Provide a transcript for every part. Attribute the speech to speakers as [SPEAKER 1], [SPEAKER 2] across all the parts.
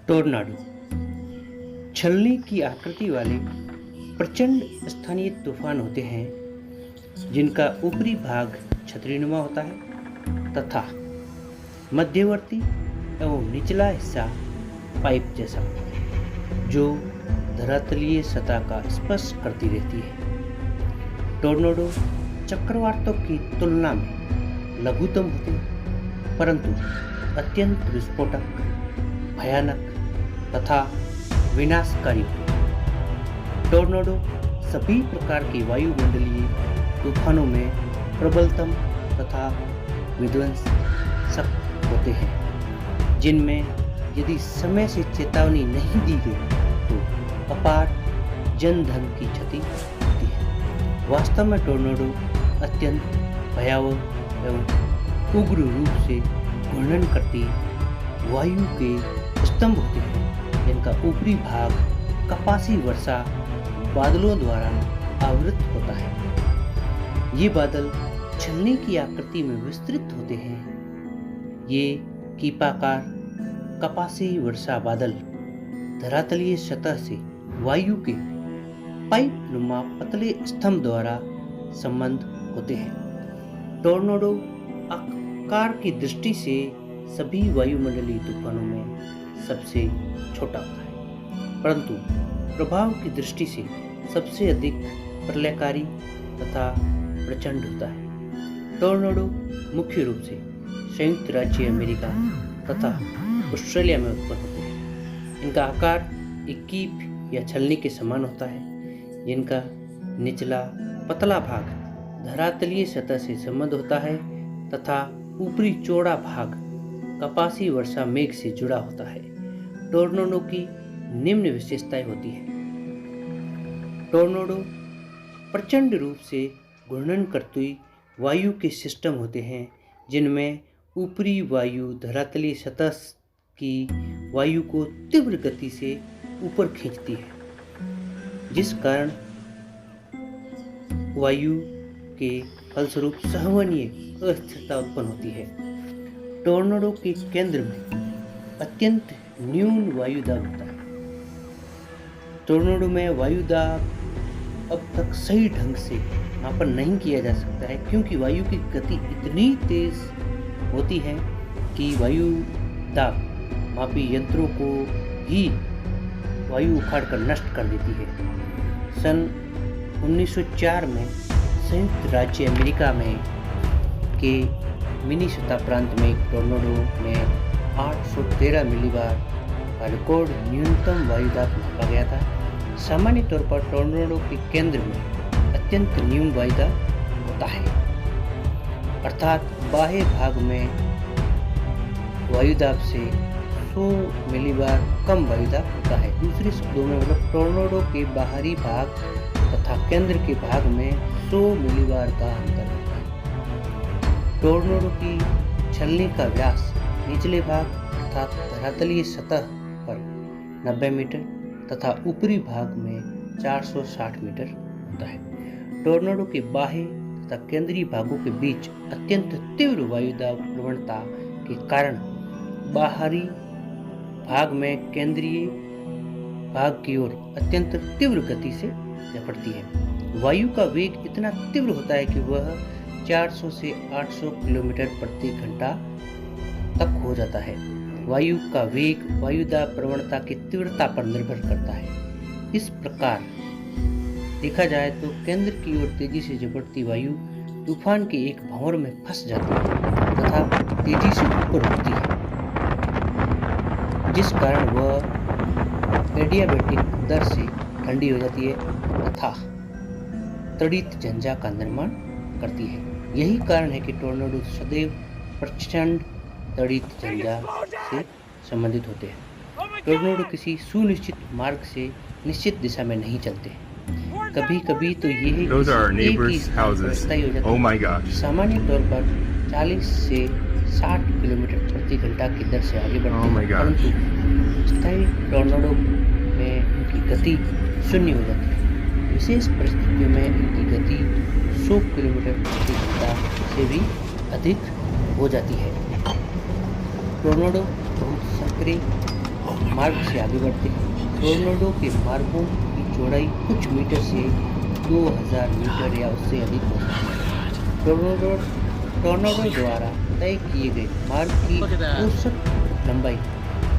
[SPEAKER 1] Tornado छलनी की आकृति वाले प्रचंड स्थानीय तूफान होते हैं जिनका ऊपरी भाग छतरीनुमा होता है तथा मध्यवर्ती एवं निचला हिस्सा पाइप जैसा जो धरातलीय सतह का स्पर्श करती रहती है। टोर्नाडो चक्रवातों की तुलना में लघुतम होते हैं परंतु अत्यंत विस्फोटक, भयानक तथा विनाशकारी होते हैं। टोर्नाडो सभी प्रकार के वायुमंडलीय तूफानों में प्रबलतम तथा विध्वंसक होते हैं, जिनमें यदि समय से चेतावनी नहीं दी गई तो अपार जनधन की क्षति होती है। वास्तव में टोर्नाडो अत्यंत भयावह एवं उग्र रूप से घूर्णन करती वायु के स्तंभ होते हैं जिनका ऊपरी भाग कपासी वर्षा बादलों द्वारा आवृत होता है। ये बादल छलनी की आकृति में विस्तृत होते हैं। ये कीपाकार कपासी वर्षा बादल धरातलीय सतह से वायु के पाइप नुमा पतले स्तंभ द्वारा संबंध होते हैं। टोर्नाडो आकार की दृष्टि से सभी वायुमंडलीय तूफानों में सबसे छोटा होता है परंतु प्रभाव की दृष्टि से सबसे अधिक प्रलयकारी तथा प्रचंड होता है। टोर्नाडो मुख्य रूप से संयुक्त राज्य अमेरिका तथा ऑस्ट्रेलिया में उत्पन्न होते हैं। इनका आकार एक कीप या छलनी के समान होता है जिनका निचला पतला भाग धरातलीय सतह से संबद्ध होता है तथा ऊपरी चौड़ा भाग कपासी वर्षा मेघ से जुड़ा होता है। टोर्नाडो की निम्न विशेषताएं होती है। टोर्नाडो प्रचंड रूप से घूर्णन करती वायु के सिस्टम होते हैं जिनमें ऊपरी वायु धरातलीय सतह की वायु को तीव्र गति से ऊपर खींचती है जिस कारण वायु के फलस्वरूप सहनीय अस्थिरता उत्पन्न होती है। टोर्नाडो के केंद्र में अत्यंत न्यून वायुदाब होता है। टोर्नाडो में वायुदाब अब तक सही ढंग से मापन नहीं किया जा सकता है क्योंकि वायु की गति इतनी तेज होती है कि वायु दाब मापी यंत्रों को ही वायु उखाड़कर नष्ट कर देती है। सन 1904 में संयुक्त राज्य अमेरिका में के मिनीसोटा प्रांत में एक टोर्नाडो में 813 मिलीबार का रिकॉर्ड न्यूनतम वायुदाब मापा गया था। सामान्य तौर पर टोर्नाडो के केंद्र में अत्यंत न्यून वायुदाब होता है अर्थात बाह्य भाग में वायुदाब से 100 मिलीबार कम वायुदाब होता है। दूसरे शब्दों में मतलब टोर्नाडो के बाहरी भाग तथा केंद्र के भाग में 100 मिलीबार का अंतर होता है। टोर्नाडो की छलनी का व्यास निचले भाग अर्थात धरातलीय सतह पर 90 मीटर तथा ऊपरी भाग में 460 मीटर होता है। टोर्नाडो के बाह्य तथा केंद्रीय भागों के बीच अत्यंत तीव्र वायुदाब प्रवणता के कारण बाहरी भाग में केंद्रीय भाग की ओर अत्यंत तीव्र गति से झपटती है। वायु का वेग इतना तीव्र होता है कि वह 400 से 800 किलोमीटर प्रति घंटा तक हो जाता है। वायु का वेग वायुदाब प्रवणता की तीव्रता पर निर्भर करता है। इस प्रकार देखा जाए तो केंद्र की ओर तेजी से झपटती वायु तूफान के एक भंवर में फंस जाती है तथा तेजी से ऊपर उठती है जिस कारण वह एडियाबैटिक दर से ठंडी हो जाती है तथा तड़ित झंझा का निर्माण करती है। यही कारण है कि टोर्नाडो सदैव प्रचंड तड़ित झंझा से संबंधित होते हैं। टोर्नाडो किसी सुनिश्चित मार्ग से निश्चित दिशा में नहीं चलते। कभी कभी तो ये एक ही स्थायी हो जाता है। सामान्य तौर पर 40 से 60 किलोमीटर प्रति घंटा की दर से आगे बढ़ते हैं परंतु स्थायी टोर्नाडो में उनकी गति शून्य हो जाती है। विशेष परिस्थितियों में इनकी गति 100 किलोमीटर प्रति घंटा से भी अधिक हो जाती है। टोर्नाडो बहुत सक्रिय मार्ग से आगे बढ़ते हैं। टोर्नाडो के मार्गों की चौड़ाई कुछ मीटर से 2000 मीटर या उससे अधिक हो सकती है। टोर्नाडो द्वारा तय किए गए मार्ग की औसत लंबाई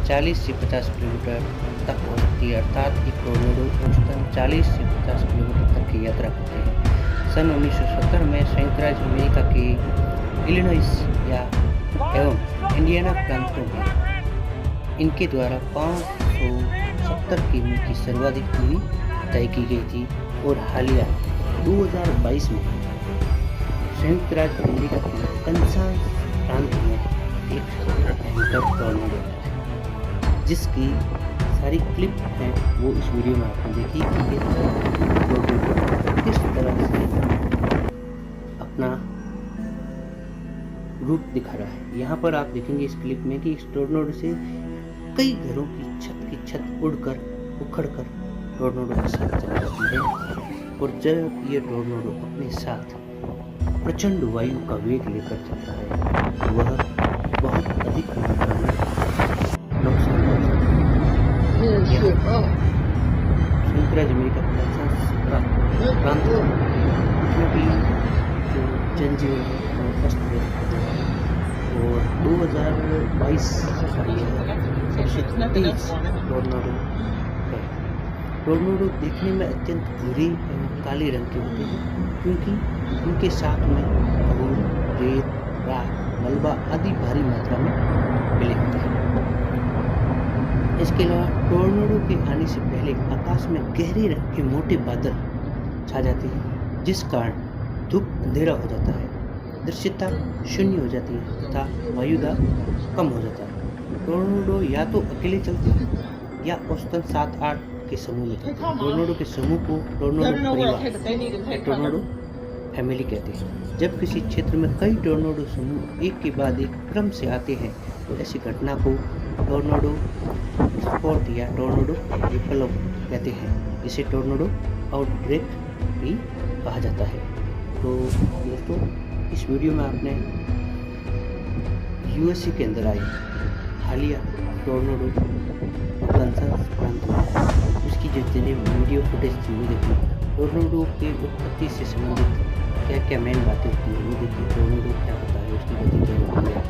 [SPEAKER 1] 40 से 50 किलोमीटर तक हो सकती है, अर्थात एक टोर्नाडो औसतन 40 से 50 किलोमीटर तक की यात्रा करते हैं। सन 1970 में संयुक्त राज्य अमेरिका के इलिनॉइस एवं इंडियाना प्रांतों में इनके द्वारा 570 किमी की सर्वाधिक दूरी तय की गई थी और हालिया 2022 में संयुक्त राज्य अमेरिका के कंसास प्रांत में एक भयंकर टोर्नाडो है, जिसकी सारी क्लिप हैं वो इस वीडियो में आपने देखी कि किस तरह से अपना रूप दिखा रहा है। यहाँ पर आप देखेंगे इस क्लिप में कि इस टोर्नाडो से कई घरों की छत उड़कर उखड़कर टोर्नाडो के साथ चली जाती है और जब ये टोर्नाडो अपने साथ प्रचंड वायु का वेग लेकर चलता है तो वह बहुत अधिक मात्रा में नुकसान पहुंचाता है। संयुक्त राज्य अमेरिका प्रांत उसमें भी जो जनजीवन है वो अस्त व्यस्त है और 2022 का यह सबसे तेज टोर्नाडो है। टोर्नाडो देखने में अत्यंत भूरे एवं काले रंग के होते हैं क्योंकि उनके साथ में धूल, रेत, राख, मलबा आदि भारी मात्रा में मिले होते हैं। इसके अलावा टोर्नाडो के आने से पहले आकाश में गहरे रंग के मोटे बादल छा जाते हैं, जिस कारण धूप अंधेरा हो जाता है, दृश्यता शून्य हो जाती है तथा वायुदाब कम हो जाता है। टोर्नाडो या तो अकेले चलते हैं या औसतन 7-8 के समूह में चलते हैं। टोर्नाडो के समूह को टोर्नाडो परिवार या टोर्नाडो फैमिली कहते हैं। जब किसी क्षेत्र में कई टोर्नाडो समूह एक के बाद एक क्रम से आते हैं तो ऐसी घटना को टोर्नाडो स्पॉट या टोर्नाडो रिपल कहते हैं, जिसे टोर्नाडो आउटब्रेक भी कहा जाता है। तो दोस्तों, इस वीडियो में आपने यूएसए के अंदर आई हालिया टोर्नाडो कंसास प्रांत में उसकी जितने वीडियो फुटेज थी वो देखना। टोर्नाडो की उत्पत्ति से संबंधित क्या क्या मेन बातें होती हैं वो देखिए। टोर्नाडो क्या होता है, उसकी गति क्या होती है,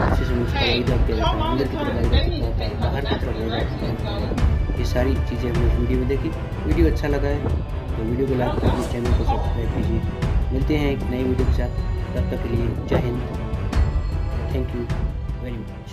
[SPEAKER 1] उससे समय उसका वायुदाब क्या होता है, अंदर की तरफ वायुदाब कितना होता है, बाहर की तरफ वायुदाब कितना होता है, ये सारी चीज़ें हमने इस वीडियो में देखी। वीडियो अच्छा लगा है तो वीडियो को लाइक कीजिए, चैनल को सब्सक्राइब कीजिए। मिलते हैं एक नई वीडियो के साथ, तब तक के लिए जय Hind. Thank you very much.